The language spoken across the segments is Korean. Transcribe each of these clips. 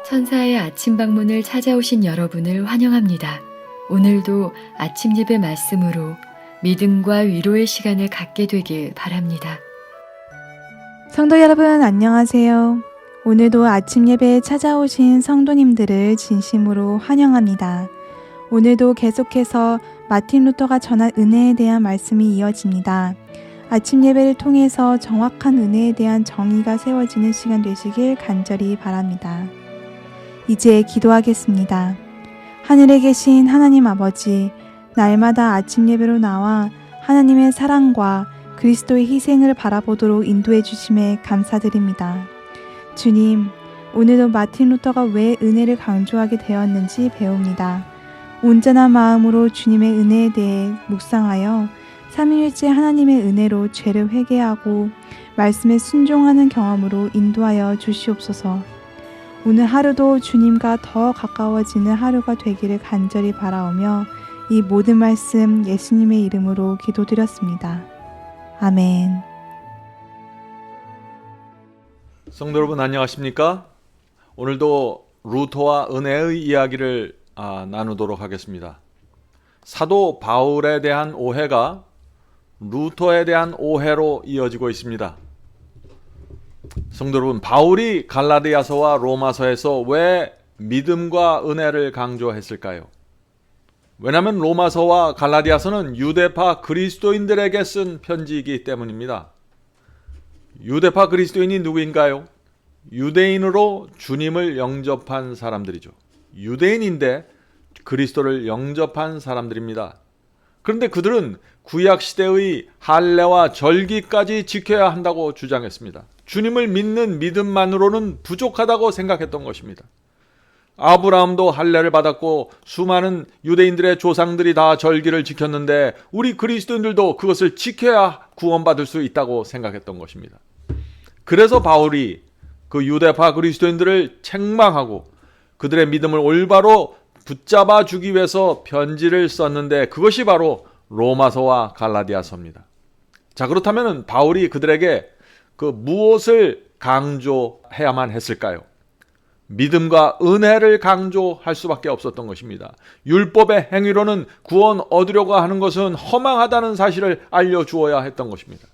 천사의 아침 방문을 찾아오신 여러분을 환영합니다. 오늘도 아침 예배 말씀으로 믿음과 위로의 시간을 갖게 되길 바랍니다. 성도 여러분 안녕하세요. 오늘도 아침 예배에 찾아오신 성도님들을 진심으로 환영합니다. 오늘도 계속해서 마틴 루터가 전한 은혜에 대한 말씀이 이어집니다. 아침 예배를 통해서 정확한 은혜에 대한 정의가 세워지는 시간 되시길 간절히 바랍니다. 이제 기도하겠습니다. 하늘에 계신 하나님 아버지, 날마다 아침 예배로 나와 하나님의 사랑과 그리스도의 희생을 바라보도록 인도해 주심에 감사드립니다. 주님, 오늘도 마틴 루터가 왜 은혜를 강조하게 되었는지 배웁니다. 온전한 마음으로 주님의 은혜에 대해 묵상하여 삼위일체 하나님의 은혜로 죄를 회개하고 말씀에 순종하는 경험으로 인도하여 주시옵소서. 오늘 하루도 주님과 더 가까워지는 하루가 되기를 간절히 바라오며 이 모든 말씀 예수님의 이름으로 기도드렸습니다. 아멘. 성도 여러분 안녕하십니까? 오늘도 루터와 은혜의 이야기를 나누도록 하겠습니다. 사도 바울에 대한 오해가 루터에 대한 오해로 이어지고 있습니다. 성도 여러분, 바울이 갈라디아서와 로마서에서 왜 믿음과 은혜를 강조했을까요? 왜냐하면 로마서와 갈라디아서는 유대파 그리스도인들에게 쓴 편지이기 때문입니다. 유대파 그리스도인이 누구인가요? 유대인으로 주님을 영접한 사람들이죠. 유대인인데 그리스도를 영접한 사람들입니다. 그런데 그들은 구약시대의 할례와 절기까지 지켜야 한다고 주장했습니다. 주님을 믿는 믿음만으로는 부족하다고 생각했던 것입니다. 아브라함도 할례를 받았고 수많은 유대인들의 조상들이 다 절기를 지켰는데 우리 그리스도인들도 그것을 지켜야 구원받을 수 있다고 생각했던 것입니다. 그래서 바울이 그 유대파 그리스도인들을 책망하고 그들의 믿음을 올바로 붙잡아 주기 위해서 편지를 썼는데 그것이 바로 로마서와 갈라디아서입니다. 자, 그렇다면 바울이 그들에게 그 무엇을 강조해야만 했을까요? 믿음과 은혜를 강조할 수밖에 없었던 것입니다. 율법의 행위로는 구원 얻으려고 하는 것은 허망하다는 사실을 알려주어야 했던 것입니다.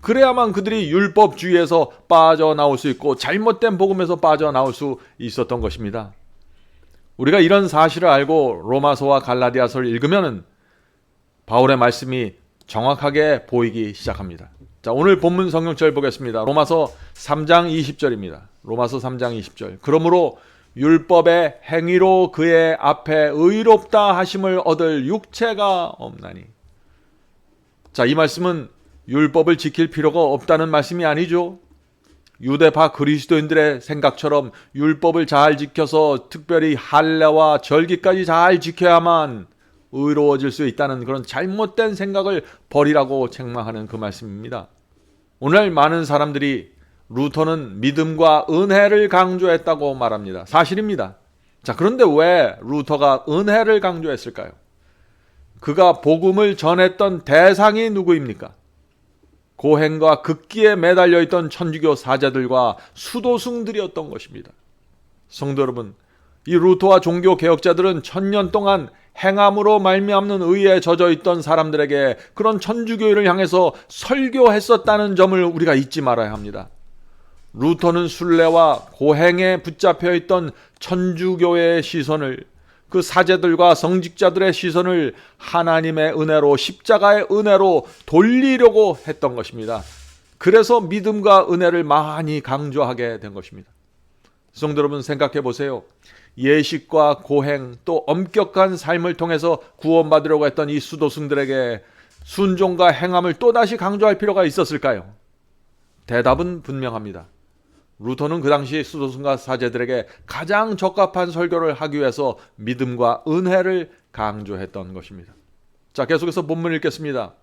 그래야만 그들이 율법주의에서 빠져나올 수 있고 잘못된 복음에서 빠져나올 수 있었던 것입니다. 우리가 이런 사실을 알고 로마서와 갈라디아서를 읽으면 바울의 말씀이 정확하게 보이기 시작합니다. 자, 오늘 본문 성경절 보겠습니다. 로마서 3장 20절입니다. 로마서 3장 20절. 그러므로 율법의 행위로 그의 앞에 의롭다 하심을 얻을 육체가 없나니. 자, 이 말씀은 율법을 지킬 필요가 없다는 말씀이 아니죠. 유대파 그리스도인들의 생각처럼 율법을 잘 지켜서 특별히 할례와 절기까지 잘 지켜야만 의로워질 수 있다는 그런 잘못된 생각을 버리라고 책망하는 그 말씀입니다. 오늘 많은 사람들이 루터는 믿음과 은혜를 강조했다고 말합니다. 사실입니다. 자, 그런데 왜 루터가 은혜를 강조했을까요? 그가 복음을 전했던 대상이 누구입니까? 고행과 극기에 매달려 있던 천주교 사제들과 수도승들이었던 것입니다. 성도 여러분, 이 루터와 종교 개혁자들은 1000년 동안 행함으로 말미암는 의에 젖어 있던 사람들에게 그런 천주교를 향해서 설교했었다는 점을 우리가 잊지 말아야 합니다. 루터는 순례와 고행에 붙잡혀 있던 천주교의 시선을, 그 사제들과 성직자들의 시선을 하나님의 은혜로, 십자가의 은혜로 돌리려고 했던 것입니다. 그래서 믿음과 은혜를 많이 강조하게 된 것입니다. 성도 여러분, 생각해 보세요. 예식과 고행 또 엄격한 삶을 통해서 구원받으려고 했던 이 수도승들에게 순종과 행함을 또다시 강조할 필요가 있었을까요? 대답은 분명합니다. 루터는 그 당시 수도승과 사제들에게 가장 적합한 설교를 하기 위해서 믿음과 은혜를 강조했던 것입니다. 자, 계속해서 본문 읽겠습니다.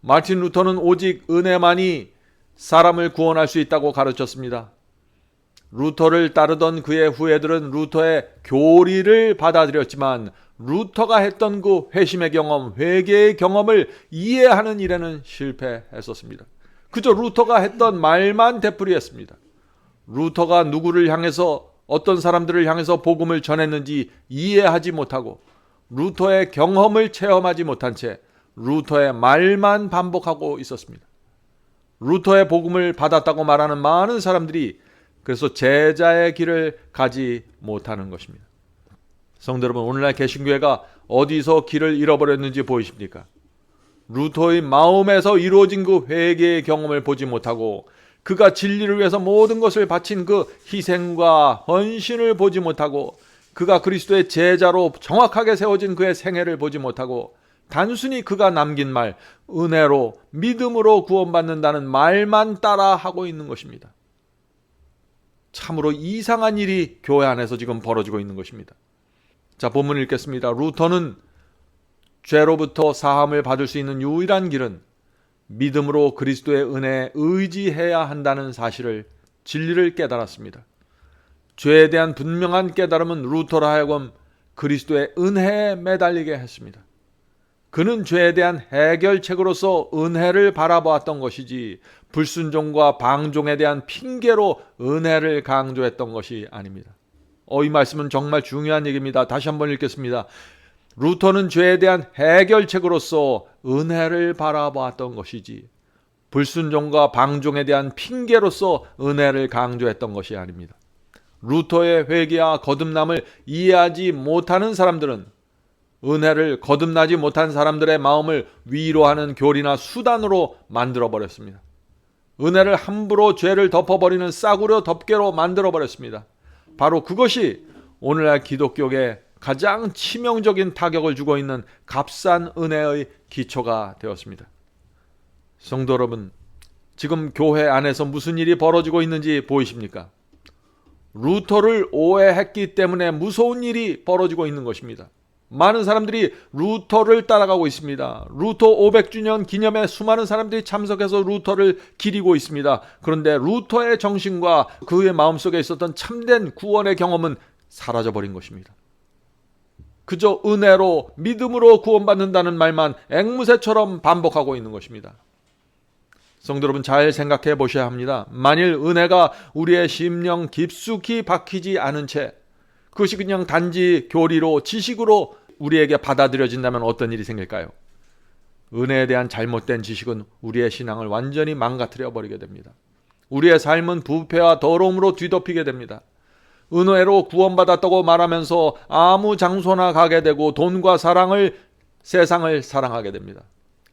마틴 루터는 오직 은혜만이 사람을 구원할 수 있다고 가르쳤습니다. 루터를 따르던 그의 후예들은 루터의 교리를 받아들였지만 루터가 했던 그 회심의 경험, 회개의 경험을 이해하는 일에는 실패했었습니다. 그저 루터가 했던 말만 되풀이했습니다. 루터가 누구를 향해서 어떤 사람들을 향해서 복음을 전했는지 이해하지 못하고 루터의 경험을 체험하지 못한 채 루터의 말만 반복하고 있었습니다. 루터의 복음을 받았다고 말하는 많은 사람들이 그래서 제자의 길을 가지 못하는 것입니다. 성도 여러분, 오늘날 개신교회가 어디서 길을 잃어버렸는지 보이십니까? 루터의 마음에서 이루어진 그 회개의 경험을 보지 못하고 그가 진리를 위해서 모든 것을 바친 그 희생과 헌신을 보지 못하고 그가 그리스도의 제자로 정확하게 세워진 그의 생애를 보지 못하고 단순히 그가 남긴 말, 은혜로 믿음으로 구원받는다는 말만 따라하고 있는 것입니다. 참으로 이상한 일이 교회 안에서 지금 벌어지고 있는 것입니다. 자, 본문 읽겠습니다. 루터는 죄로부터 사함을 받을 수 있는 유일한 길은 믿음으로 그리스도의 은혜에 의지해야 한다는 사실을, 진리를 깨달았습니다. 죄에 대한 분명한 깨달음은 루터로 하여금 그리스도의 은혜에 매달리게 했습니다. 그는 죄에 대한 해결책으로서 은혜를 바라보았던 것이지 불순종과 방종에 대한 핑계로 은혜를 강조했던 것이 아닙니다. 이 말씀은 정말 중요한 얘기입니다. 다시 한번 읽겠습니다. 루터는 죄에 대한 해결책으로서 은혜를 바라보았던 것이지 불순종과 방종에 대한 핑계로서 은혜를 강조했던 것이 아닙니다. 루터의 회개와 거듭남을 이해하지 못하는 사람들은 은혜를 거듭나지 못한 사람들의 마음을 위로하는 교리나 수단으로 만들어버렸습니다. 은혜를 함부로 죄를 덮어버리는 싸구려 덮개로 만들어버렸습니다. 바로 그것이 오늘날 기독교에 가장 치명적인 타격을 주고 있는 값싼 은혜의 기초가 되었습니다. 성도 여러분, 지금 교회 안에서 무슨 일이 벌어지고 있는지 보이십니까? 루터를 오해했기 때문에 무서운 일이 벌어지고 있는 것입니다. 많은 사람들이 루터를 따라가고 있습니다. 루터 500주년 기념에 수많은 사람들이 참석해서 루터를 기리고 있습니다. 그런데 루터의 정신과 그의 마음속에 있었던 참된 구원의 경험은 사라져버린 것입니다. 그저 은혜로 믿음으로 구원받는다는 말만 앵무새처럼 반복하고 있는 것입니다. 성도 여러분, 잘 생각해 보셔야 합니다. 만일 은혜가 우리의 심령 깊숙이 박히지 않은 채 그것이 그냥 단지 교리로 지식으로 우리에게 받아들여진다면 어떤 일이 생길까요? 은혜에 대한 잘못된 지식은 우리의 신앙을 완전히 망가뜨려 버리게 됩니다. 우리의 삶은 부패와 더러움으로 뒤덮이게 됩니다. 은혜로 구원받았다고 말하면서 아무 장소나 가게 되고 돈과 세상을 사랑하게 됩니다.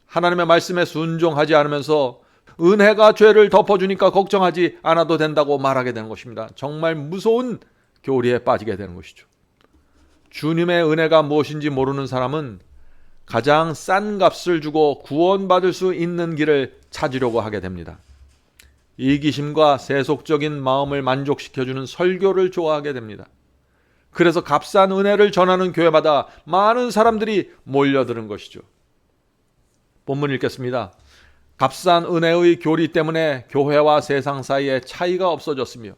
하나님의 말씀에 순종하지 않으면서 은혜가 죄를 덮어주니까 걱정하지 않아도 된다고 말하게 되는 것입니다. 정말 무서운 교리에 빠지게 되는 것이죠. 주님의 은혜가 무엇인지 모르는 사람은 가장 싼 값을 주고 구원받을 수 있는 길을 찾으려고 하게 됩니다. 이기심과 세속적인 마음을 만족시켜주는 설교를 좋아하게 됩니다. 그래서 값싼 은혜를 전하는 교회마다 많은 사람들이 몰려드는 것이죠. 본문 읽겠습니다. 값싼 은혜의 교리 때문에 교회와 세상 사이에 차이가 없어졌으며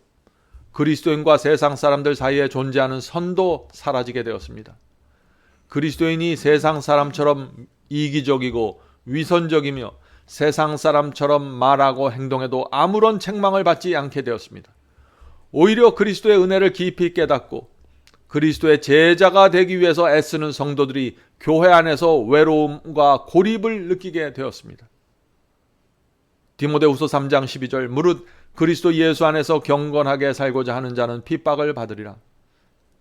그리스도인과 세상 사람들 사이에 존재하는 선도 사라지게 되었습니다. 그리스도인이 세상 사람처럼 이기적이고 위선적이며 세상 사람처럼 말하고 행동해도 아무런 책망을 받지 않게 되었습니다. 오히려 그리스도의 은혜를 깊이 깨닫고 그리스도의 제자가 되기 위해서 애쓰는 성도들이 교회 안에서 외로움과 고립을 느끼게 되었습니다. 디모데후서 3장 12절 무릇 그리스도 예수 안에서 경건하게 살고자 하는 자는 핍박을 받으리라.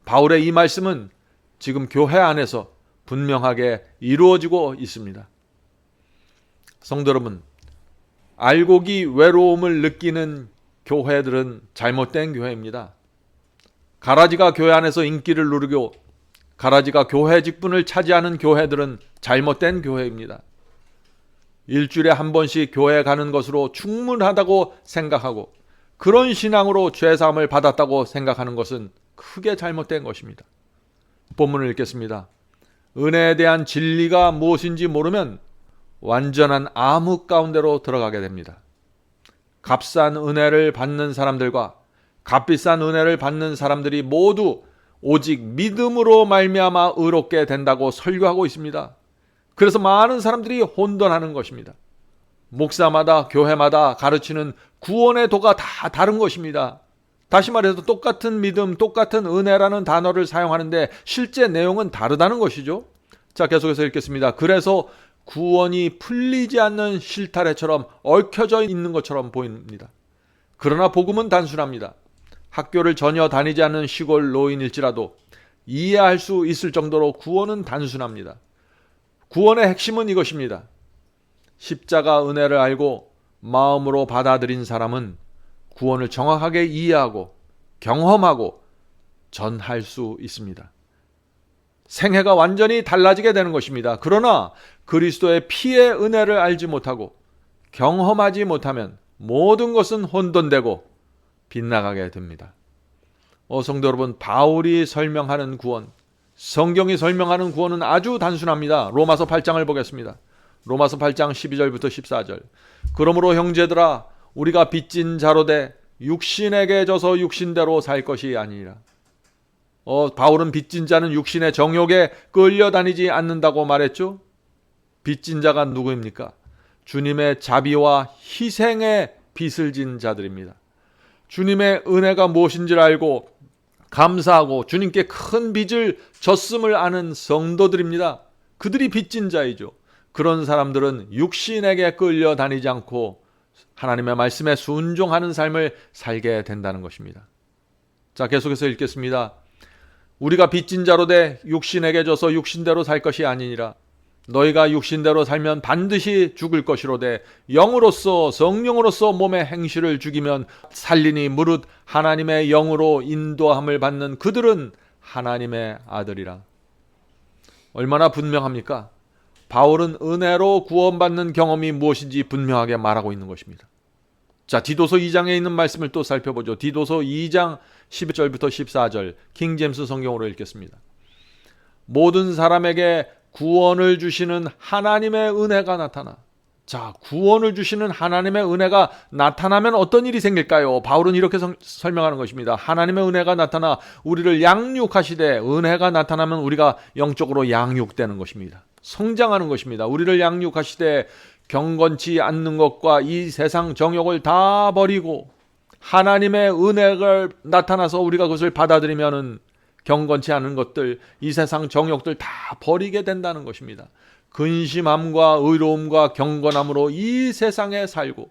바울의 이 말씀은 지금 교회 안에서 분명하게 이루어지고 있습니다. 성도 여러분, 알곡이 외로움을 느끼는 교회들은 잘못된 교회입니다. 가라지가 교회 안에서 인기를 누리고 가라지가 교회 직분을 차지하는 교회들은 잘못된 교회입니다. 일주일에 한 번씩 교회 가는 것으로 충분하다고 생각하고 그런 신앙으로 죄사함을 받았다고 생각하는 것은 크게 잘못된 것입니다. 본문을 읽겠습니다. 은혜에 대한 진리가 무엇인지 모르면 완전한 암흑 가운데로 들어가게 됩니다. 값싼 은혜를 받는 사람들과 값비싼 은혜를 받는 사람들이 모두 오직 믿음으로 말미암아 의롭게 된다고 설교하고 있습니다. 그래서 많은 사람들이 혼돈하는 것입니다. 목사마다 교회마다 가르치는 구원의 도가 다 다른 것입니다. 다시 말해서 똑같은 믿음, 똑같은 은혜라는 단어를 사용하는데 실제 내용은 다르다는 것이죠. 자, 계속해서 읽겠습니다. 그래서 구원이 풀리지 않는 실타래처럼 얽혀져 있는 것처럼 보입니다. 그러나 복음은 단순합니다. 학교를 전혀 다니지 않는 시골 노인일지라도 이해할 수 있을 정도로 구원은 단순합니다. 구원의 핵심은 이것입니다. 십자가 은혜를 알고 마음으로 받아들인 사람은 구원을 정확하게 이해하고 경험하고 전할 수 있습니다. 생애가 완전히 달라지게 되는 것입니다. 그러나 그리스도의 피의 은혜를 알지 못하고 경험하지 못하면 모든 것은 혼돈되고 빗나가게 됩니다. 성도 여러분, 바울이 설명하는 구원, 성경이 설명하는 구원은 아주 단순합니다. 로마서 8장을 보겠습니다. 로마서 8장 12절부터 14절. 그러므로 형제들아, 우리가 빚진 자로 돼 육신에게 져서 육신대로 살 것이 아니라. 바울은 빚진 자는 육신의 정욕에 끌려다니지 않는다고 말했죠. 빚진 자가 누구입니까? 주님의 자비와 희생에 빚을 진 자들입니다. 주님의 은혜가 무엇인지를 알고 감사하고 주님께 큰 빚을 졌음을 아는 성도들입니다. 그들이 빚진 자이죠. 그런 사람들은 육신에게 끌려다니지 않고 하나님의 말씀에 순종하는 삶을 살게 된다는 것입니다. 자, 계속해서 읽겠습니다. 우리가 빚진 자로 돼 육신에게 져서 육신대로 살 것이 아니니라. 너희가 육신대로 살면 반드시 죽을 것이로되 영으로서 성령으로서 몸의 행실을 죽이면 살리니 무릇 하나님의 영으로 인도함을 받는 그들은 하나님의 아들이라. 얼마나 분명합니까? 바울은 은혜로 구원받는 경험이 무엇인지 분명하게 말하고 있는 것입니다. 자, 디도서 2장에 있는 말씀을 또 살펴보죠. 디도서 2장 11절부터 14절 킹제임스 성경으로 읽겠습니다. 모든 사람에게 구원을 주시는 하나님의 은혜가 나타나. 자, 구원을 주시는 하나님의 은혜가 나타나면 어떤 일이 생길까요? 바울은 이렇게 설명하는 것입니다. 하나님의 은혜가 나타나 우리를 양육하시되, 은혜가 나타나면 우리가 영적으로 양육되는 것입니다. 성장하는 것입니다. 우리를 양육하시되 경건치 않는 것과 이 세상 정욕을 다 버리고 하나님의 은혜가 나타나서 우리가 그것을 받아들이면은 경건치 않은 것들, 이 세상 정욕들 다 버리게 된다는 것입니다. 근심함과 의로움과 경건함으로 이 세상에 살고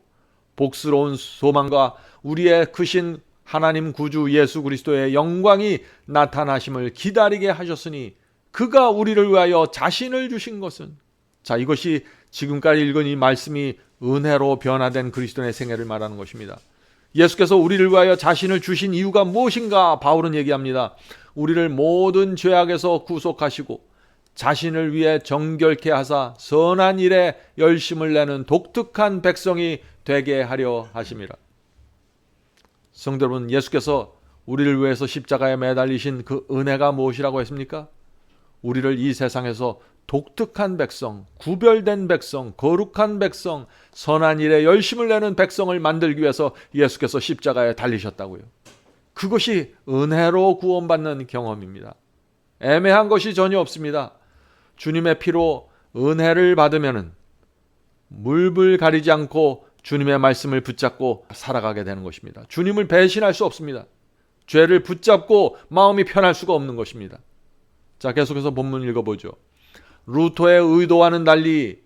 복스러운 소망과 우리의 크신 하나님 구주 예수 그리스도의 영광이 나타나심을 기다리게 하셨으니 그가 우리를 위하여 자신을 주신 것은, 자, 이것이 지금까지 읽은 이 말씀이 은혜로 변화된 그리스도의 생애를 말하는 것입니다. 예수께서 우리를 위하여 자신을 주신 이유가 무엇인가? 바울은 얘기합니다. 우리를 모든 죄악에서 구속하시고 자신을 위해 정결케 하사 선한 일에 열심을 내는 독특한 백성이 되게 하려 하심이라. 성도 여러분, 예수께서 우리를 위해서 십자가에 매달리신 그 은혜가 무엇이라고 했습니까? 우리를 이 세상에서 독특한 백성, 구별된 백성, 거룩한 백성, 선한 일에 열심을 내는 백성을 만들기 위해서 예수께서 십자가에 달리셨다고요. 그것이 은혜로 구원받는 경험입니다. 애매한 것이 전혀 없습니다. 주님의 피로 은혜를 받으면은 물불 가리지 않고 주님의 말씀을 붙잡고 살아가게 되는 것입니다. 주님을 배신할 수 없습니다. 죄를 붙잡고 마음이 편할 수가 없는 것입니다. 자, 계속해서 본문 읽어보죠. 루터의 의도와는 달리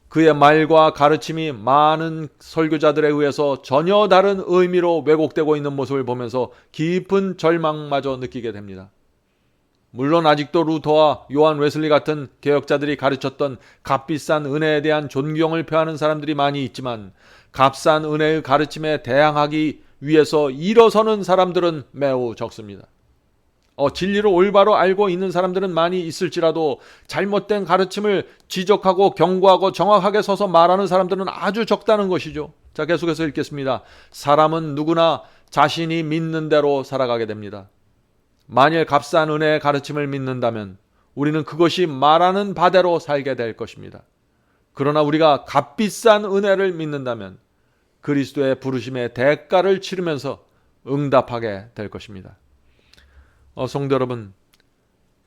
그의 말과 가르침이 많은 설교자들에 의해서 전혀 다른 의미로 왜곡되고 있는 모습을 보면서 깊은 절망마저 느끼게 됩니다. 물론 아직도 루터와 요한 웨슬리 같은 개혁자들이 가르쳤던 값비싼 은혜에 대한 존경을 표하는 사람들이 많이 있지만 값싼 은혜의 가르침에 대항하기 위해서 일어서는 사람들은 매우 적습니다. 진리를 올바로 알고 있는 사람들은 많이 있을지라도 잘못된 가르침을 지적하고 경고하고 정확하게 서서 말하는 사람들은 아주 적다는 것이죠. 자, 계속해서 읽겠습니다. 사람은 누구나 자신이 믿는 대로 살아가게 됩니다. 만일 값싼 은혜의 가르침을 믿는다면 우리는 그것이 말하는 바대로 살게 될 것입니다. 그러나 우리가 값비싼 은혜를 믿는다면 그리스도의 부르심의 대가를 치르면서 응답하게 될 것입니다. 성도 여러분,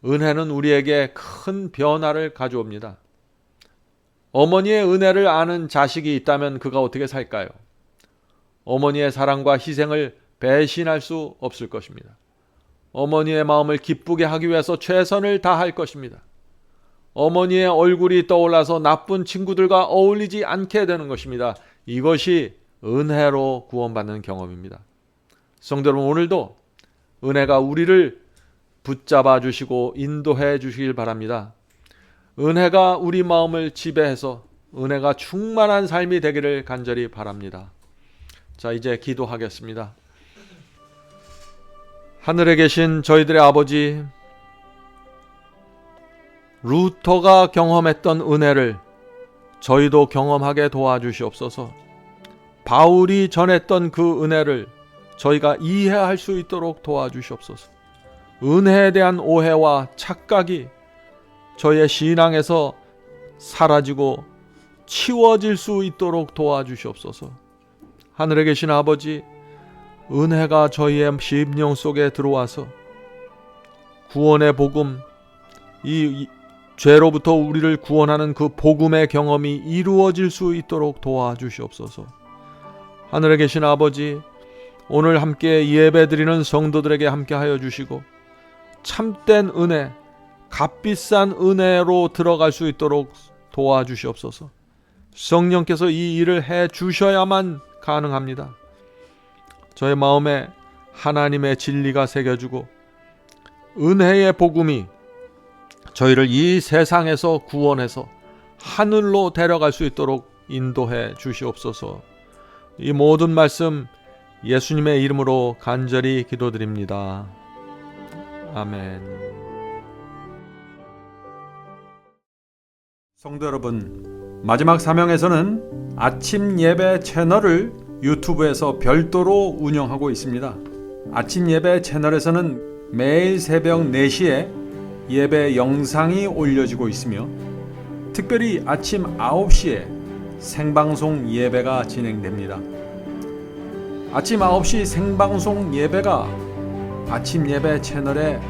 은혜는 우리에게 큰 변화를 가져옵니다. 어머니의 은혜를 아는 자식이 있다면 그가 어떻게 살까요? 어머니의 사랑과 희생을 배신할 수 없을 것입니다. 어머니의 마음을 기쁘게 하기 위해서 최선을 다할 것입니다. 어머니의 얼굴이 떠올라서 나쁜 친구들과 어울리지 않게 되는 것입니다. 이것이 은혜로 구원받는 경험입니다. 성도 여러분, 오늘도 은혜가 우리를 붙잡아 주시고 인도해 주시길 바랍니다. 은혜가 우리 마음을 지배해서 은혜가 충만한 삶이 되기를 간절히 바랍니다. 자, 이제 기도하겠습니다. 하늘에 계신 저희들의 아버지, 루터가 경험했던 은혜를 저희도 경험하게 도와주시옵소서. 바울이 전했던 그 은혜를 저희가 이해할 수 있도록 도와주시옵소서. 은혜에 대한 오해와 착각이 저희의 신앙에서 사라지고 치워질 수 있도록 도와주시옵소서. 하늘에 계신 아버지, 은혜가 저희의 심령 속에 들어와서 구원의 복음, 이 죄로부터 우리를 구원하는 그 복음의 경험이 이루어질 수 있도록 도와주시옵소서. 하늘에 계신 아버지, 오늘 함께 예배드리는 성도들에게 함께하여 주시고 참된 은혜, 값비싼 은혜로 들어갈 수 있도록 도와주시옵소서. 성령께서 이 일을 해 주셔야만 가능합니다. 저의 마음에 하나님의 진리가 새겨주고 은혜의 복음이 저희를 이 세상에서 구원해서 하늘로 데려갈 수 있도록 인도해 주시옵소서. 이 모든 말씀 예수님의 이름으로 간절히 기도드립니다. 아멘. 성도 여러분, 마지막 사명에서는 아침 예배 채널을 유튜브에서 별도로 운영하고 있습니다. 아침 예배 채널에서는 매일 새벽 4시에 예배 영상이 올려지고 있으며 특별히 아침 9시에 생방송 예배가 진행됩니다. 아침 9시 생방송 예배가 아침 예배 채널의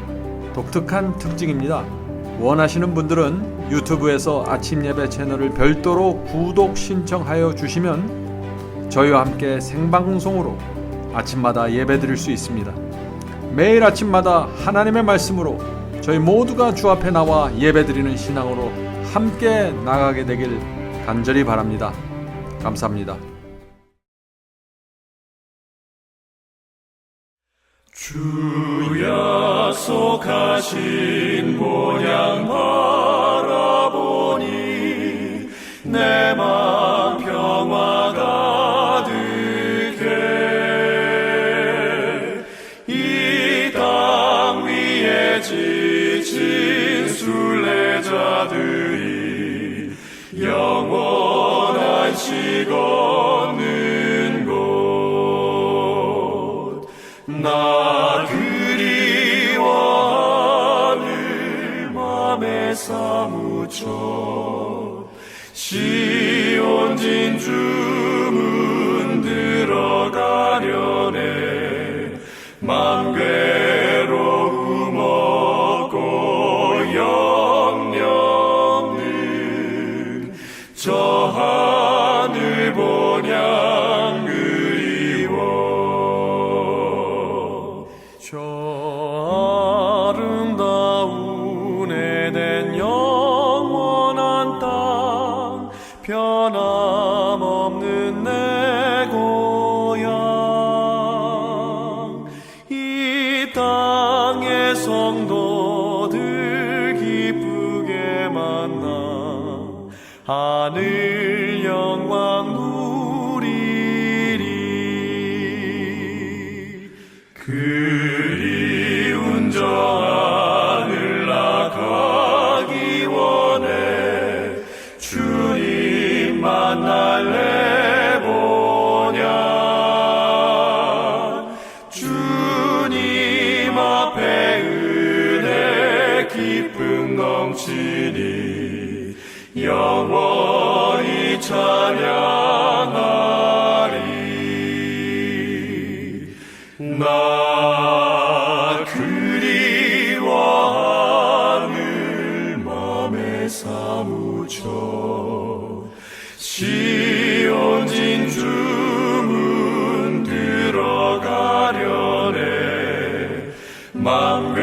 독특한 특징입니다. 원하시는 분들은 유튜브에서 아침 예배 채널을 별도로 구독 신청하여 주시면 저희와 함께 생방송으로 아침마다 예배 드릴 수 있습니다. 매일 아침마다 하나님의 말씀으로 저희 모두가 주 앞에 나와 예배 드리는 신앙으로 함께 나가게 되길 간절히 바랍니다. 감사합니다. 주 약속하신 본향 바라보니 내 맘 평화 가득해. 이 땅 위에 지친 순례자들이 영원한 식 없는 곳, 나 그리워하늘 맘에 사무쳐 시온 진주문 들어가려네. 맘 괴로움 없고 영영는 저 하늘 본향 그리워. 저 아름다운 에덴 영원한 땅, 변함없는 내 고향. 이 땅의 성도들 기쁘게 만나 하늘 영광 누리리. 그리운 저 하늘 나가기 원해. 주님 만날래 보냐. 주님 앞에 은혜 기쁨 넘치니 영원히 찬양하리. 나 그리워하늘 맘에 사무쳐 시온 진주문 들어가려 맘